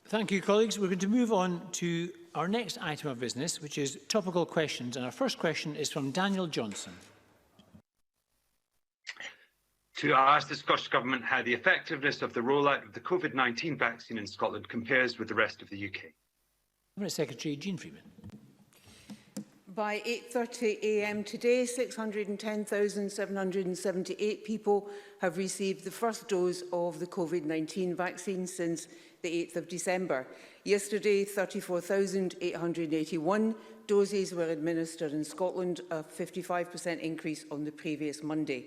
Thank you, colleagues. We're going to move on to our next item of business, which is topical questions. And our first question is from Daniel Johnson. To ask the Scottish Government how the effectiveness of the rollout of the COVID-19 vaccine in Scotland compares with the rest of the UK. Cabinet Secretary Jean Freeman. By 8:30 a.m. today, 610,778 people have received the first dose of the COVID-19 vaccine since the 8th of December. Yesterday, 34,881 doses were administered in Scotland, a 55% increase on the previous Monday.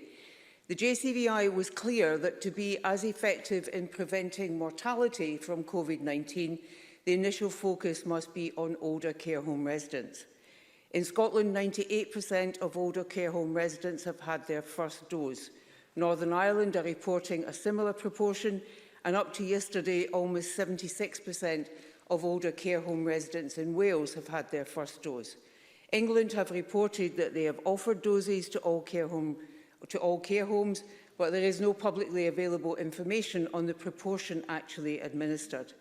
The JCVI was clear that to be as effective in preventing mortality from COVID-19, the initial focus must be on older care home residents. In Scotland, 98% of older care home residents have had their first dose. Northern Ireland are reporting a similar proportion, and up to yesterday, almost 76% of older care home residents in Wales have had their first dose. England have reported that they have offered doses to all care homes, but there is no publicly available information on the proportion actually administered.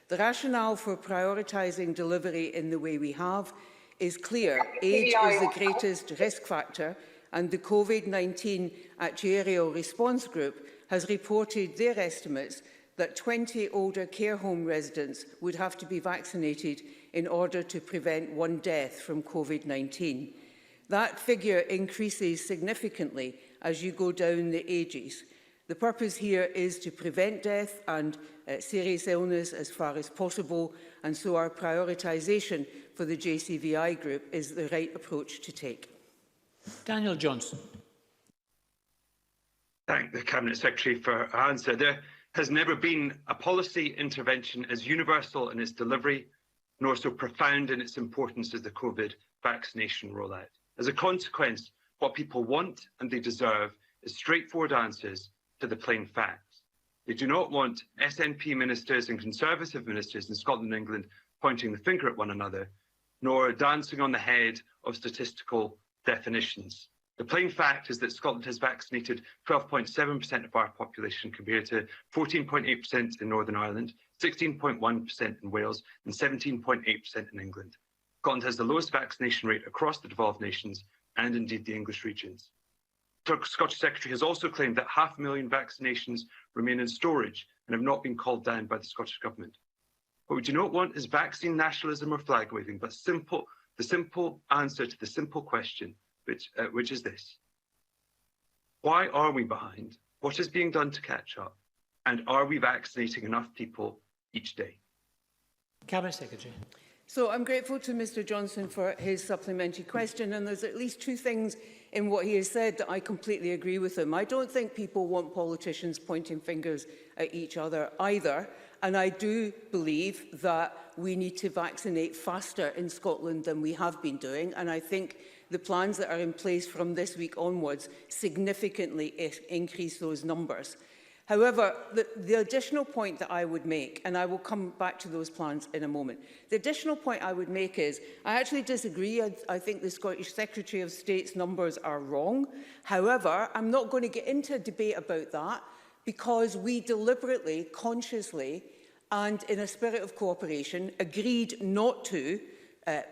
The rationale for prioritising delivery in the way we have is clear. Age is the greatest risk factor, and the COVID-19 Actuarial Response Group has reported their estimates that 20 older care home residents would have to be vaccinated in order to prevent one death from COVID-19. That figure increases significantly as you go down the ages. The purpose here is to prevent death and serious illness as far as possible, and so our prioritisation for the JCVI group is the right approach to take. Daniel Johnson. Thank the Cabinet Secretary for her answer. There has never been a policy intervention as universal in its delivery, nor so profound in its importance as the COVID vaccination rollout. As a consequence, what people want and they deserve is straightforward answers to the plain facts. They do not want SNP ministers and Conservative ministers in Scotland and England pointing the finger at one another, nor dancing on the head of statistical definitions. The plain fact is that Scotland has vaccinated 12.7% of our population compared to 14.8% in Northern Ireland, 16.1% in Wales and 17.8% in England. Scotland has the lowest vaccination rate across the devolved nations and indeed the English regions. The Scottish Secretary has also claimed that 500,000 vaccinations remain in storage and have not been called down by the Scottish Government. What we do not want is vaccine nationalism or flag waving, but the simple answer to the simple question, which is this: why are we behind? What is being done to catch up? And are we vaccinating enough people each day? Cabinet Secretary. So I'm grateful to Mr Johnson for his supplementary question, and there's at least two things in what he has said that I completely agree with him. I don't think people want politicians pointing fingers at each other either, and I do believe that we need to vaccinate faster in Scotland than we have been doing, and I think the plans that are in place from this week onwards significantly increase those numbers. However, the additional point that I would make, and I will come back to those plans in a moment, the additional point I would make is I actually disagree. I think the Scottish Secretary of State's numbers are wrong. However, I'm not going to get into a debate about that because we deliberately, consciously, and in a spirit of cooperation, agreed not to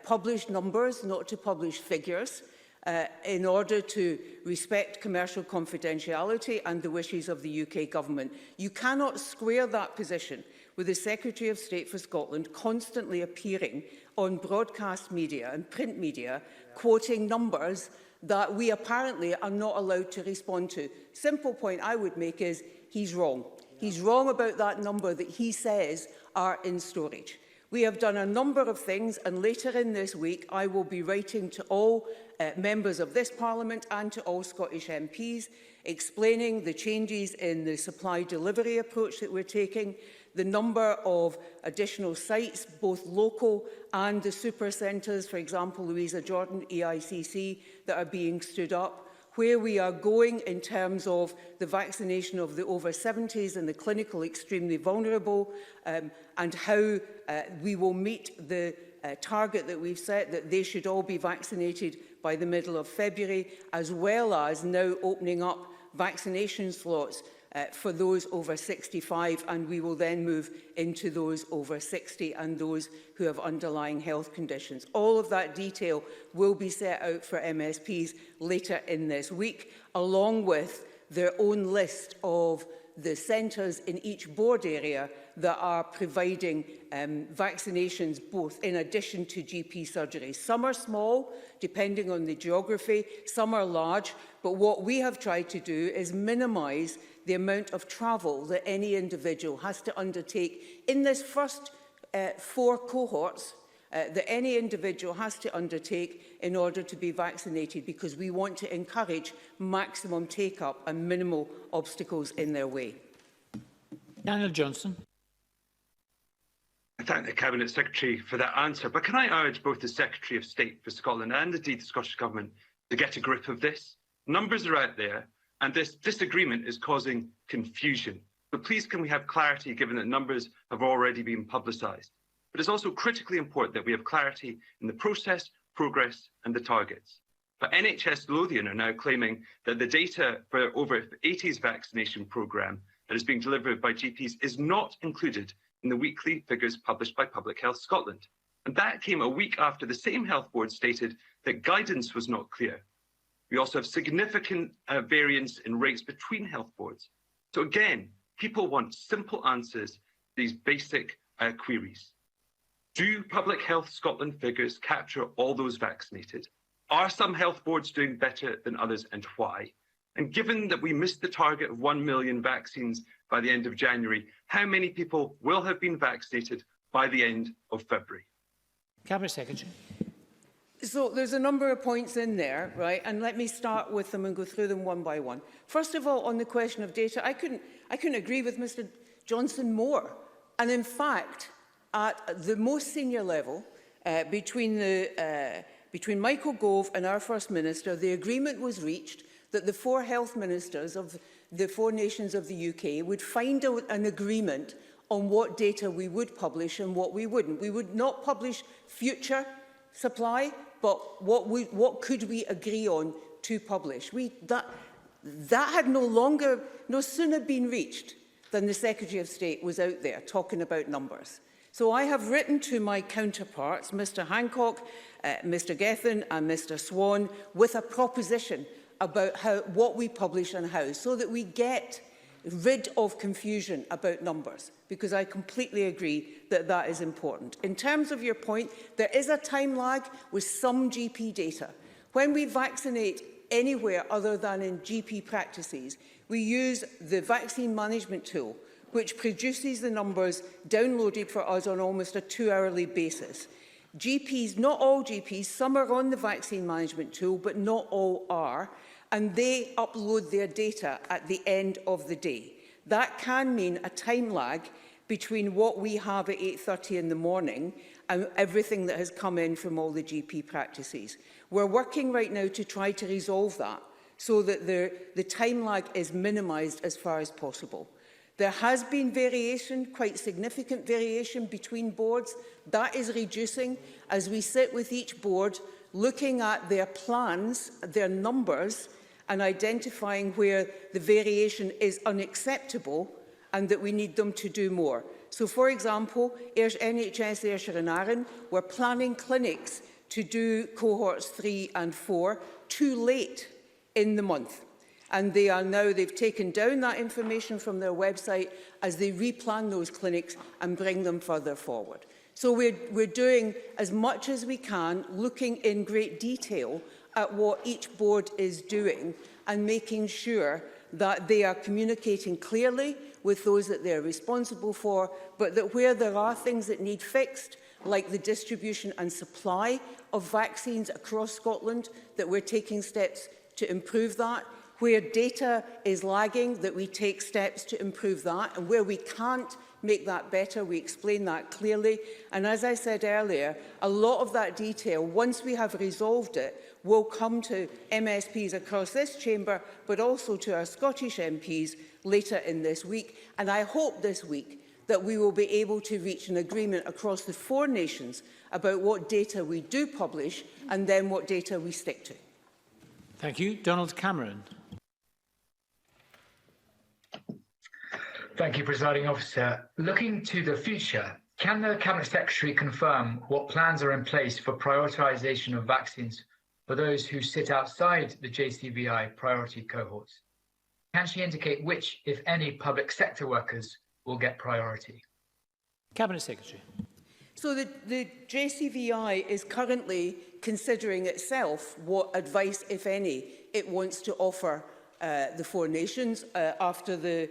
publish numbers, not to publish figures, in order to respect commercial confidentiality and the wishes of the UK Government. You cannot square that position with the Secretary of State for Scotland constantly appearing on broadcast media and print media, quoting numbers that we apparently are not allowed to respond to. Simple point I would make is he's wrong. He's wrong about that number that he says are in storage. We have done a number of things, and later in this week I will be writing to all members of this Parliament and to all Scottish MPs, explaining the changes in the supply delivery approach that we're taking, the number of additional sites, both local and the super centres, for example, Louisa Jordan, EICC, that are being stood up, where we are going in terms of the vaccination of the over 70s and the clinical extremely vulnerable, and how we will meet the target that we've set, that they should all be vaccinated by the middle of February, as well as now opening up vaccination slots for those over 65, and we will then move into those over 60 and those who have underlying health conditions. All of that detail will be set out for MSPs later in this week, along with their own list of the centres in each board area that are providing vaccinations both in addition to GP surgeries. Some are small, depending on the geography, some are large, but what we have tried to do is minimise the amount of travel that any individual has to undertake in this first 4 cohorts that any individual has to undertake in order to be vaccinated, because we want to encourage maximum take-up and minimal obstacles in their way. Daniel Johnson. I thank the Cabinet Secretary for that answer, but can I urge both the Secretary of State for Scotland and indeed the Scottish Government to get a grip of this? Numbers are out there and this disagreement is causing confusion. But please can we have clarity, given that numbers have already been publicised? But it's also critically important that we have clarity in the process, progress and the targets. But NHS Lothian are now claiming that the data for over 80s vaccination programme that is being delivered by GPs is not included in the weekly figures published by Public Health Scotland. And that came a week after the same health board stated that guidance was not clear. We also have significant variance in rates between health boards. So again, people want simple answers to these basic queries. Do Public Health Scotland figures capture all those vaccinated? Are some health boards doing better than others, and why? And given that we missed the target of 1 million vaccines by the end of January, how many people will have been vaccinated by the end of February? Cabinet Secretary. So there's a number of points in there, right? And let me start with them and go through them one by one. First of all, on the question of data, I couldn't agree with Mr Johnson more. And in fact, at the most senior level, between Michael Gove and our First Minister, the agreement was reached that the 4 health ministers of the 4 nations of the UK would find out an agreement on what data we would publish and what we wouldn't. We would not publish future supply, but what could we agree on to publish? That had no sooner been reached than the Secretary of State was out there talking about numbers. So I have written to my counterparts, Mr Hancock, Mr Gethin and Mr Swan, with a proposition about what we publish and how, so that we get rid of confusion about numbers, because I completely agree that that is important. In terms of your point, there is a time lag with some GP data. When we vaccinate anywhere other than in GP practices, we use the vaccine management tool, which produces the numbers downloaded for us on almost a 2-hourly basis. GPs, not all GPs, some are on the vaccine management tool, but not all are, and they upload their data at the end of the day. That can mean a time lag between what we have at 8:30 in the morning and everything that has come in from all the GP practices. We're working right now to try to resolve that so that the time lag is minimised as far as possible. There has been variation, quite significant variation between boards. That is reducing as we sit with each board, looking at their plans, their numbers, and identifying where the variation is unacceptable and that we need them to do more. So, for example, NHS Ayrshire and Arran were planning clinics to do cohorts 3 and 4 too late in the month. And they've taken down that information from their website as they replan those clinics and bring them further forward. So we're doing as much as we can, looking in great detail at what each board is doing and making sure that they are communicating clearly with those that they're responsible for, but that where there are things that need fixed, like the distribution and supply of vaccines across Scotland, that we're taking steps to improve that. Where data is lagging, that we take steps to improve that, and where we can't make that better, we explain that clearly. And as I said earlier, a lot of that detail, once we have resolved it, will come to MSPs across this chamber, but also to our Scottish MPs later in this week. And I hope this week that we will be able to reach an agreement across the 4 nations about what data we do publish and then what data we stick to. Thank you. Donald Cameron. Thank you, Presiding Officer. Looking to the future, can the Cabinet Secretary confirm what plans are in place for prioritisation of vaccines for those who sit outside the JCVI priority cohorts? Can she indicate which, if any, public sector workers will get priority? Cabinet Secretary. So the JCVI is currently considering itself what advice, if any, it wants to offer the four nations after the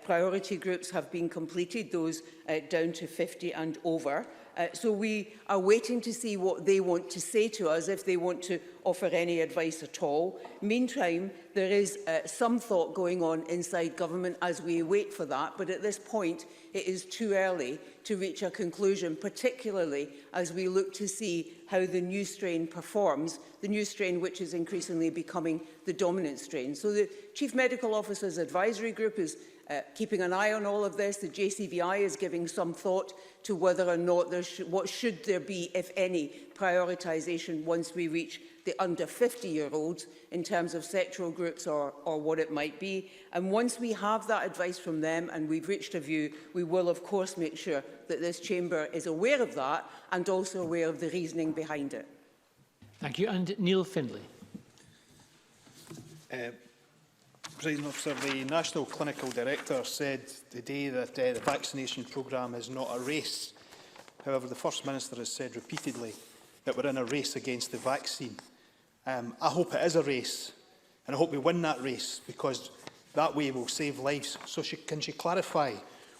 priority groups have been completed, those down to 50 and over. So we are waiting to see what they want to say to us, if they want to offer any advice at all. Meantime, there is some thought going on inside government as we wait for that, but at this point it is too early to reach a conclusion, particularly as we look to see how the new strain performs, the new strain which is increasingly becoming the dominant strain. So the Chief Medical Officer's Advisory Group is keeping an eye on all of this. The JCVI is giving some thought to whether or not what should there be, if any, prioritisation once we reach the under 50-year-olds in terms of sectoral groups or what it might be. And once we have that advice from them and we've reached a view, we will of course make sure that this chamber is aware of that and also aware of the reasoning behind it. Thank you. And Neil Findlay. Presiding Officer, the National Clinical Director said today that the vaccination programme is not a race. However, the First Minister has said repeatedly that we're in a race against the vaccine. I hope it is a race, and I hope we win that race, because that way we'll save lives. So can she clarify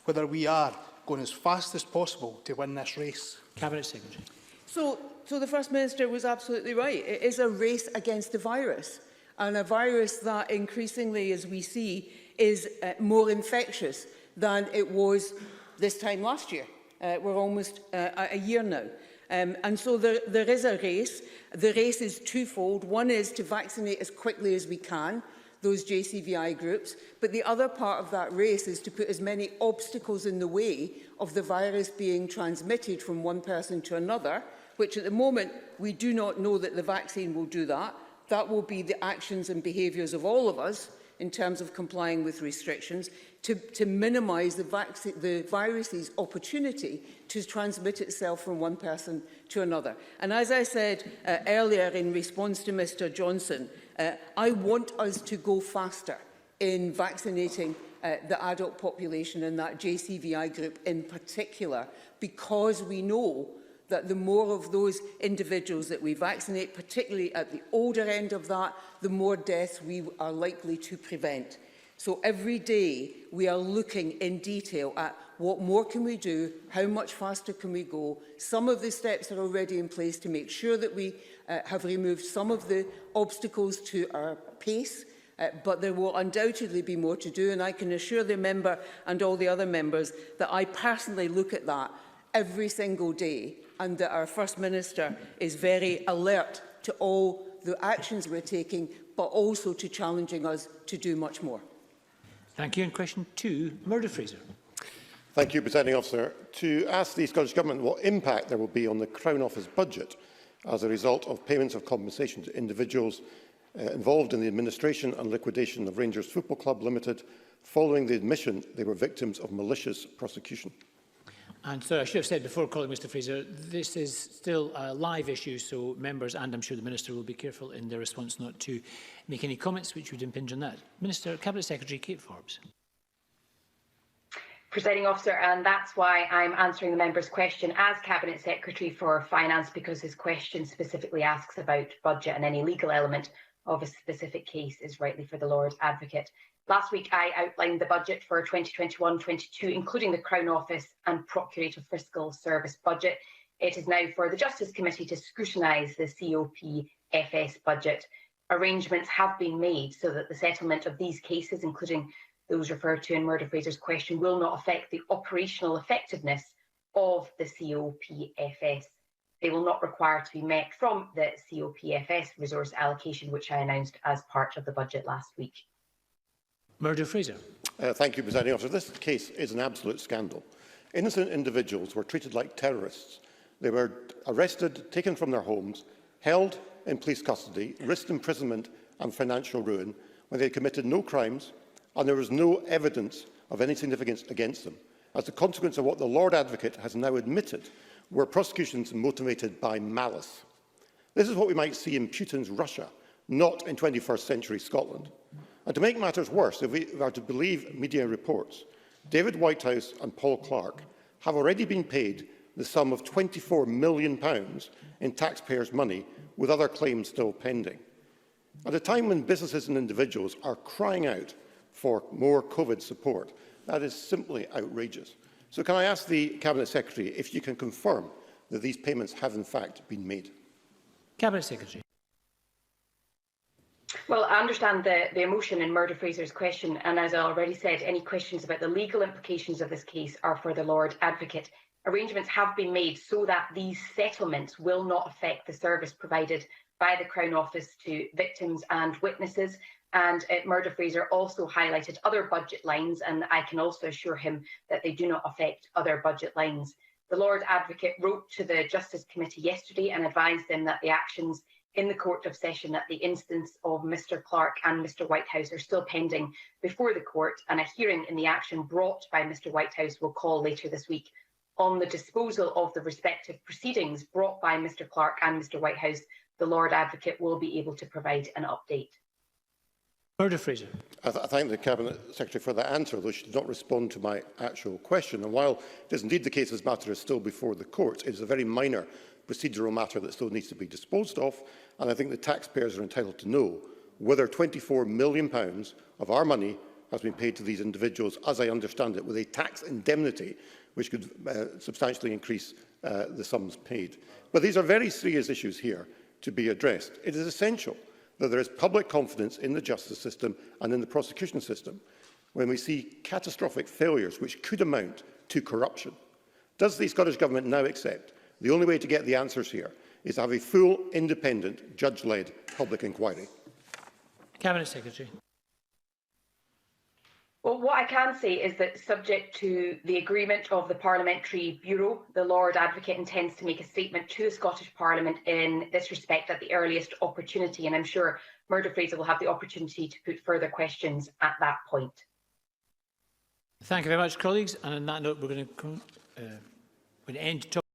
whether we are going as fast as possible to win this race? Cabinet Secretary. So the First Minister was absolutely right. It is a race against the virus. And a virus that increasingly, as we see, is more infectious than it was this time last year. We're almost a year now. And so there is a race. The race is twofold. One is to vaccinate as quickly as we can those JCVI groups. But the other part of that race is to put as many obstacles in the way of the virus being transmitted from one person to another, which at the moment we do not know that the vaccine will do that. That will be the actions and behaviours of all of us in terms of complying with restrictions to minimise the virus's opportunity to transmit itself from one person to another. And as I said earlier in response to Mr Johnson, I want us to go faster in vaccinating the adult population and that JCVI group in particular, because we know that the more of those individuals that we vaccinate, particularly at the older end of that, the more deaths we are likely to prevent. So every day we are looking in detail at what more can we do, how much faster can we go. Some of the steps are already in place to make sure that we have removed some of the obstacles to our pace, but there will undoubtedly be more to do, and I can assure the member and all the other members that I personally look at that every single day, and that our First Minister is very alert to all the actions we're taking, but also to challenging us to do much more. Thank you. And question 2, Murdo Fraser. Thank you, Presiding Officer. To ask the Scottish Government what impact there will be on the Crown Office budget as a result of payments of compensation to individuals involved in the administration and liquidation of Rangers Football Club Limited following the admission they were victims of malicious prosecution. And so I should have said before calling Mr Fraser, this is still a live issue, so members and I'm sure the Minister will be careful in their response not to make any comments which would impinge on that. Minister, Cabinet Secretary Kate Forbes. Presiding Officer, and that's why I'm answering the member's question as Cabinet Secretary for Finance, because his question specifically asks about budget and any legal element of a specific case is rightly for the Lord Advocate. Last week, I outlined the budget for 2021-22, including the Crown Office and Procurator Fiscal Service budget. It is now for the Justice Committee to scrutinise the COPFS budget. Arrangements have been made so that the settlement of these cases, including those referred to in Murdo Fraser's question, will not affect the operational effectiveness of the COPFS. They will not require to be met from the COPFS resource allocation, which I announced as part of the budget last week. Murdo Fraser. Thank you, Presiding Officer. This case is an absolute scandal. Innocent individuals were treated like terrorists. They were arrested, taken from their homes, held in police custody, risked imprisonment and financial ruin when they had committed no crimes, and there was no evidence of any significance against them, as a consequence of what the Lord Advocate has now admitted were prosecutions motivated by malice. This is what we might see in Putin's Russia, not in 21st century Scotland. And to make matters worse, if we are to believe media reports, David Whitehouse and Paul Clark have already been paid the sum of £24 million in taxpayers' money, with other claims still pending. At a time when businesses and individuals are crying out for more COVID support, that is simply outrageous. So can I ask the Cabinet Secretary if you can confirm that these payments have in fact been made? Cabinet Secretary. Well, I understand the emotion in Murdo Fraser's question, and as I already said, any questions about the legal implications of this case are for the Lord Advocate. Arrangements have been made so that these settlements will not affect the service provided by the Crown Office to victims and witnesses. And Murdo Fraser also highlighted other budget lines, and I can also assure him that they do not affect other budget lines. The Lord Advocate wrote to the Justice Committee yesterday and advised them that the actions in the Court of Session at the instance of Mr Clark and Mr Whitehouse are still pending before the court, and a hearing in the action brought by Mr Whitehouse will call later this week. On the disposal of the respective proceedings brought by Mr Clark and Mr Whitehouse, the Lord Advocate will be able to provide an update. Murdo Fraser. I thank the Cabinet Secretary for that answer, though she did not respond to my actual question. And while it is indeed the case this matter is still before the courts, it is a very minor procedural matter that still needs to be disposed of, and I think the taxpayers are entitled to know whether £24 million of our money has been paid to these individuals, as I understand it, with a tax indemnity which could substantially increase the sums paid. But these are very serious issues here to be addressed. It is essential that there is public confidence in the justice system and in the prosecution system when we see catastrophic failures which could amount to corruption. Does the Scottish Government now accept the only way to get the answers here is to have a full, independent, judge-led public inquiry? Cabinet Secretary. Well, what I can say is that, subject to the agreement of the Parliamentary Bureau, the Lord Advocate intends to make a statement to the Scottish Parliament in this respect at the earliest opportunity, and I'm sure Murdo Fraser will have the opportunity to put further questions at that point. Thank you very much, colleagues. And on that note, we're going to end